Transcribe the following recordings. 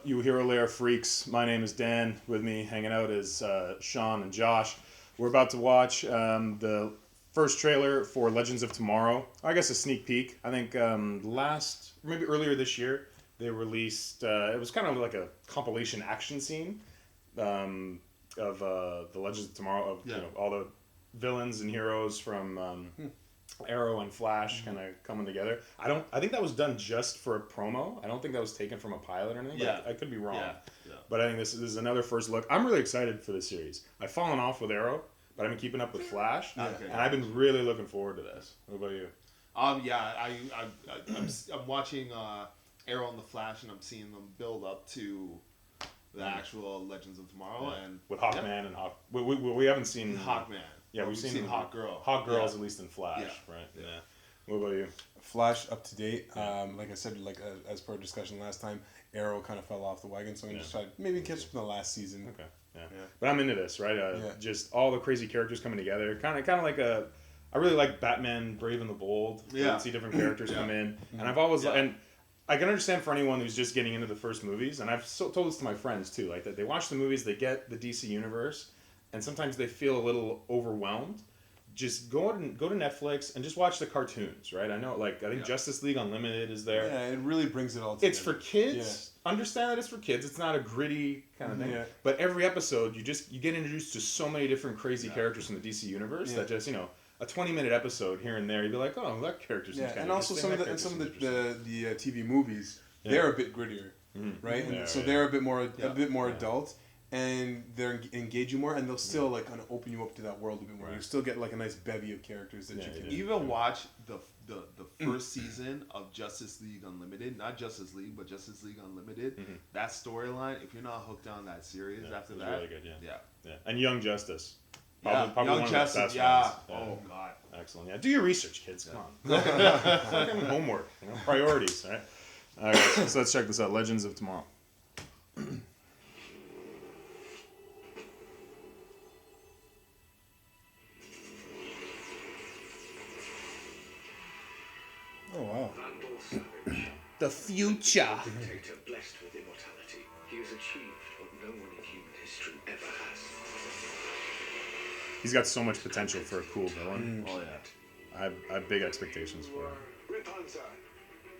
you Hero Lair freaks? My name is Dan. With me hanging out is Sean and Josh. We're about to watch the first trailer for Legends of Tomorrow. I guess a sneak peek. I think maybe earlier this year, they released, it was kind of like a compilation action scene of the Legends of Tomorrow, of all the villains and heroes from Arrow and Flash kind of coming together. I think that was done just for a promo. I don't think that was taken from a pilot or anything. But I could be wrong. Yeah. But I think this is another first look. I'm really excited for this series. I've fallen off with Arrow, but I've been keeping up with Flash, and I've been really looking forward to this. What about you? I'm watching Arrow and the Flash, and I'm seeing them build up to the actual Legends of Tomorrow, and with Hawkman and Hawk. We haven't seen Hawkman. Yeah, we've seen Hawk Girl. Hawk Girl's at least in Flash, right? Yeah. What about you? Flash up to date. Like I said, as per discussion last time, Arrow kind of fell off the wagon, so I'm gonna just try to maybe catch up from the last season. Okay. Yeah. But I'm into this, right? Just all the crazy characters coming together. Kind of like I really like Batman, Brave and the Bold. Yeah. See different characters come in, and I've always and I can understand for anyone who's just getting into the first movies, and I've told this to my friends too, like that they watch the movies, they get the DC universe, and sometimes they feel a little overwhelmed. Just go to Netflix and just watch the cartoons, right? I know, I think Justice League Unlimited is there. Yeah, it really brings it all together. It's for kids. Yeah. Understand that it's for kids. It's not a gritty kind of thing. Yeah. But every episode, you get introduced to so many different crazy characters from the DC universe that just, a 20-minute episode here and there, you'd be like, oh, that character's kind of and also some of the TV movies, they're a bit grittier, right? And so they're a bit more adult, and they're engage you more, and they'll still kind of open you up to that world a bit more. You still get a nice bevy of characters that you can even watch the first season of Justice League Unlimited, not Justice League, but Justice League Unlimited. That storyline, if you're not hooked on that series after that, really good. Yeah. And Young Justice. Probably Young Justice, Oh God. Excellent. Yeah. Do your research, kids. Come on. Fucking homework. Priorities. Right. All right. So let's check this out. Legends of Tomorrow. Oh wow. The future. Dictator blessed with immortality. He has achieved what no one in human history ever has. He's got so much potential for a cool villain. Oh yeah. I have big expectations for him. Rip Hunter.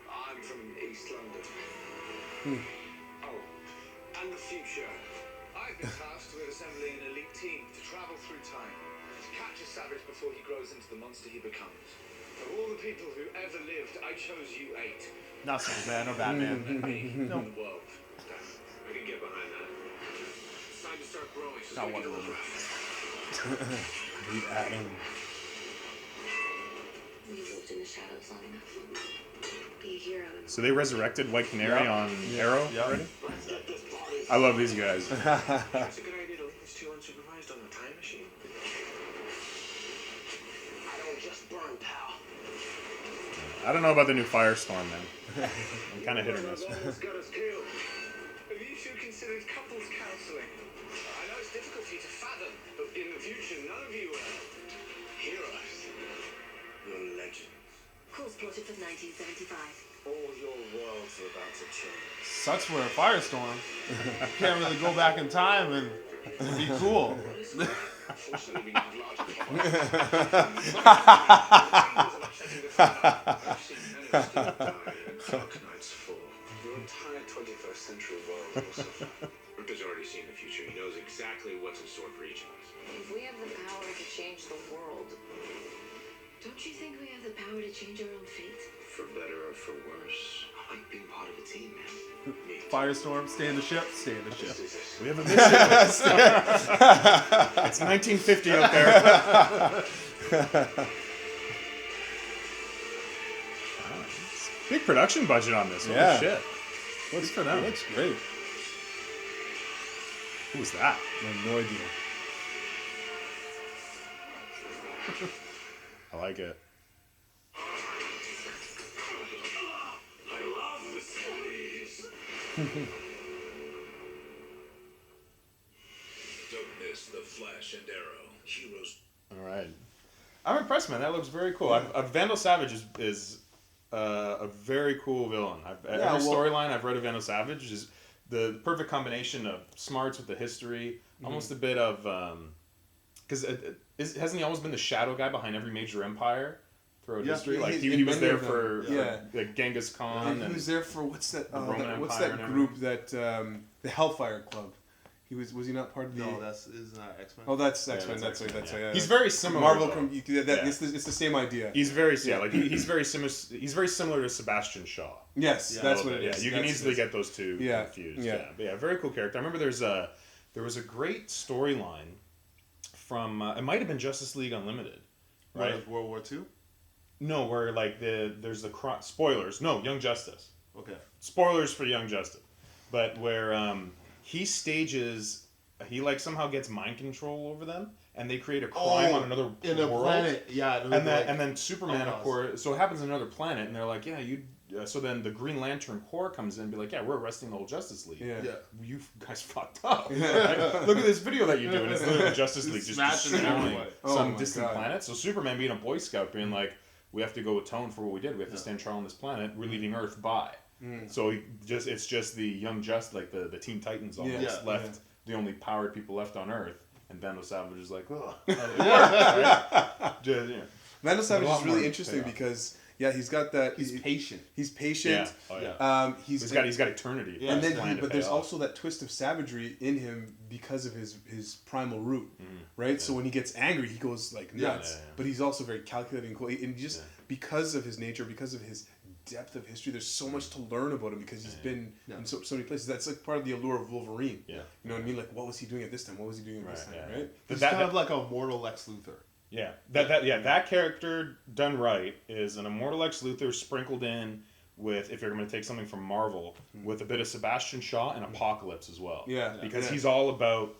I'm from East London. Oh, and the future. I've been tasked with assembling an elite team to travel through time, to catch a savage before he grows into the monster he becomes. Of all the people who ever lived, I chose you 8. Not Superman or Batman. No. World. I can get behind that. It's time to start growing. So Not Wonder Woman. The Atom. We lived in the shadows long enough. Be a hero. So they resurrected White Canary on Arrow already? I love these guys. It's a good idea to leave us 2 unsupervised on the time machine. I don't just burn, pal. I don't know about the new Firestorm, man. I'm kind of hit or miss. Got us killed. Have you two considered couples counselling? I know it's difficult for you to fathom, but in the future, none of you are heroes. You're legends. Course plotted for 1975. All your worlds are about to change. Sucks for a Firestorm. Can't really go back in time and be cool. Unfortunately, we need larger Dark Knight's fall. Your entire 21st century world will suffer. Ripper's already seen the future. He knows exactly what's in store for each of us. If we have the power to change the world, don't you think we have the power to change our own fate? For better or for worse. I like being part of a team, man. Firestorm, stay in the ship, stay in the ship. We have a mission. It's 1950 up there. Big production budget on this. Holy shit. What's for them? It looks great. Who was that? I have no idea. I like it. I love the series. Don't miss the Flash and Arrow. Heroes. All right. I'm impressed, man. That looks very cool. Vandal Savage is a very cool villain. Every storyline I've read of Vandal Savage is the perfect combination of smarts with the history, almost a bit of because hasn't he always been the shadow guy behind every major empire throughout history? Like he was there for like Genghis Khan, and he was there for what's that what's Empire that group that the Hellfire Club. Was he not part of the? No, is not X-Men. Oh, that's X-Men. that's That's X-Men, right. He's very similar. Marvel. Though. It's the same idea. He's very he's very similar. He's very similar to Sebastian Shaw. Yes, that's what it is. Yeah, you can easily get those two confused. Yeah. But yeah, very cool character. I remember there was a great storyline from it might have been Justice League Unlimited, right? World War II. No, where like there's the spoilers. No, Young Justice. Okay. Spoilers for Young Justice, but where he like somehow gets mind control over them, and they create a crime on another in a world. planet. Yeah, and then Superman, of course. So it happens on another planet, and they're like, yeah, you. So then the Green Lantern Corps comes in and be like, yeah, we're arresting the whole Justice League. Yeah. You guys fucked up. Right? Look at this video that you do, and it's literally Justice League just destroying some distant planet. So Superman being a Boy Scout, being like, we have to go atone for what we did. We have to stand trial on this planet. We're leaving Earth by. So it's just the Young Justice, like the Teen Titans almost left, the only powered people left on Earth. And Vandal Savage is like, oh. Vandal Savage is really interesting because he's got that. He's patient. He's patient. He's got eternity. Yeah. And then, but there's also that twist of savagery in him because of his primal root, right? Yeah. So when he gets angry, he goes like nuts. But he's also very calculating, and just because of his nature, because of his depth of history, there's so much to learn about him because he's been in so many places. That's like part of the allure of Wolverine. Yeah. You know what I mean? Like, what was he doing at this time? What was he doing at this time? Right? He's kind of like a mortal Lex Luthor. Yeah, that character done right is an immortal Lex Luthor sprinkled in with, if you're going to take something from Marvel, with a bit of Sebastian Shaw and Apocalypse as well. Yeah, because he's all about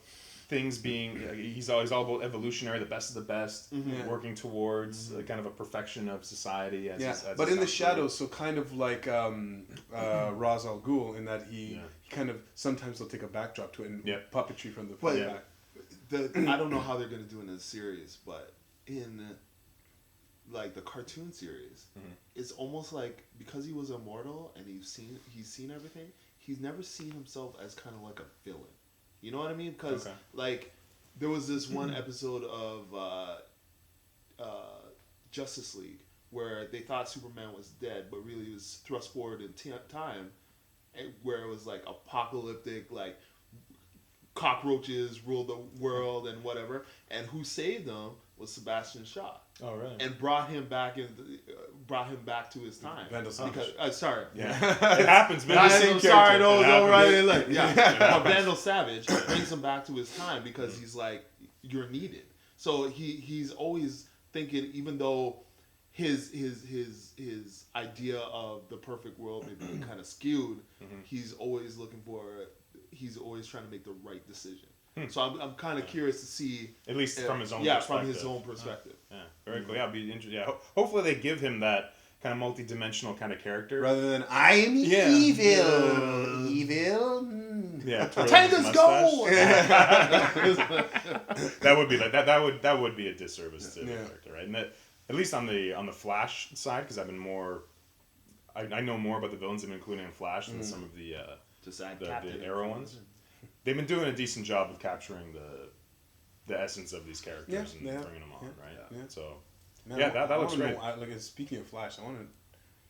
things being. He's all about evolutionary, the best of the best, working towards kind of a perfection of society. But in the shadows, so kind of like Ra's al Ghul, in that he kind of sometimes will take a backdrop to it and puppetry from the back. I don't know how they're going to do it in the series, but in like the cartoon series, it's almost like because he was immortal and he's seen everything, he's never seen himself as kind of like a villain. You know what I mean? Because like there was this one episode of Justice League where they thought Superman was dead, but really he was thrust forward in time, where it was like apocalyptic, like cockroaches ruled the world and whatever, and who saved them was Sebastian Shaw. Oh, really? And brought him back to his time. Vandal Savage. Sorry. Yeah. It happens, man. Sorry, Vandal Savage brings him back to his time because he's like, you're needed. So he's always thinking, even though his idea of the perfect world may be kind of skewed, he's always trying to make the right decision. So I'm kind of curious to see, at least from his own perspective. from his own perspective. Yeah, very cool. Yeah, it'll be interesting. Yeah, hopefully they give him that kind of multi-dimensional kind of character rather than I'm evil. Yeah, Tangas go. That would be like that would be a disservice to the character, right? And that, at least on the Flash side, because I've been more, I know more about the villains, including Flash, than some of the Arrow ones. They've been doing a decent job of capturing the essence of these characters and bringing them on, right? Yeah. So, that looks great. Speaking of Flash, I want to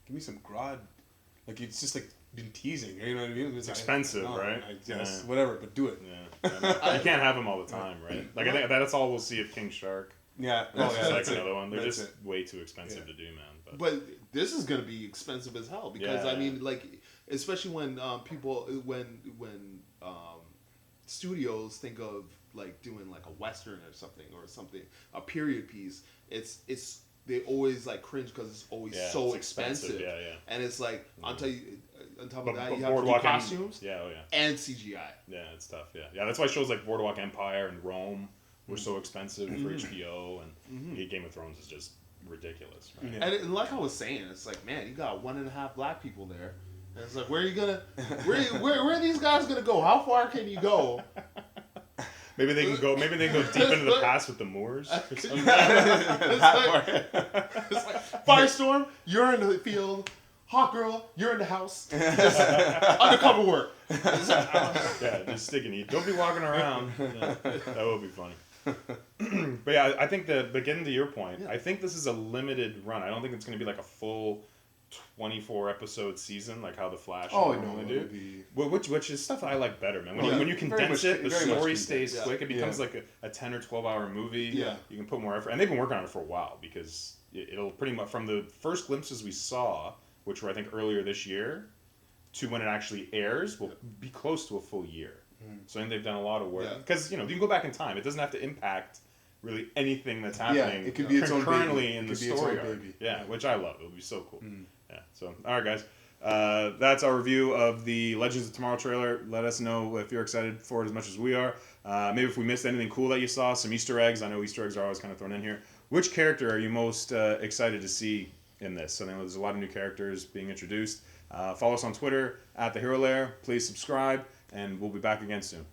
give me some Grodd. Like, it's just like been teasing. You know what I mean? It's expensive, right? Whatever, but do it. Yeah. You can't have them all the time, right? Like, I think that's all we'll see of King Shark. Yeah. That's another one. They're just way too expensive to do, man. But this is gonna be expensive as hell because I mean, like, especially when when studios think of like doing like a western or something, a period piece. It's they always like cringe because it's always so expensive. And it's like on top of that, you have to do costumes. And CGI. Yeah, it's tough. Yeah. That's why shows like Boardwalk Empire and Rome were so expensive for HBO, and Game of Thrones is just ridiculous. Right? And like I was saying, it's like, man, you got 1.5 black people there. And it's like, where are these guys gonna go? How far can you go? Maybe they can go deep into the past with the Moors. Or something. It's like Firestorm, you're in the field hot girl, you're in the house. Undercover work. Yeah, just stick and eat. Don't be walking around. Yeah, that would be funny. But yeah, I think but getting to your point, I think this is a limited run. I don't think it's going to be like a full 24 episode season like how the Flash normally do. Which is stuff I like better, man. When you condense it, the story stays quick. It becomes like a 10 or 12 hour movie. Yeah. You can put more effort. And they've been working on it for a while because it'll pretty much, from the first glimpses we saw, which were I think earlier this year, to when it actually airs, will be close to a full year. So I think they've done a lot of work. Because, you can go back in time. It doesn't have to impact really anything that's happening it could be its own concurrently baby. in It the could be its story own arc. baby. Yeah, which I love. It would be so cool. Yeah. So, all right, guys. That's our review of the Legends of Tomorrow trailer. Let us know if you're excited for it as much as we are. Maybe if we missed anything cool that you saw, some Easter eggs. I know Easter eggs are always kind of thrown in here. Which character are you most excited to see in this? So I know there's a lot of new characters being introduced. Follow us on Twitter @the Hero Lair. Please subscribe, and we'll be back again soon.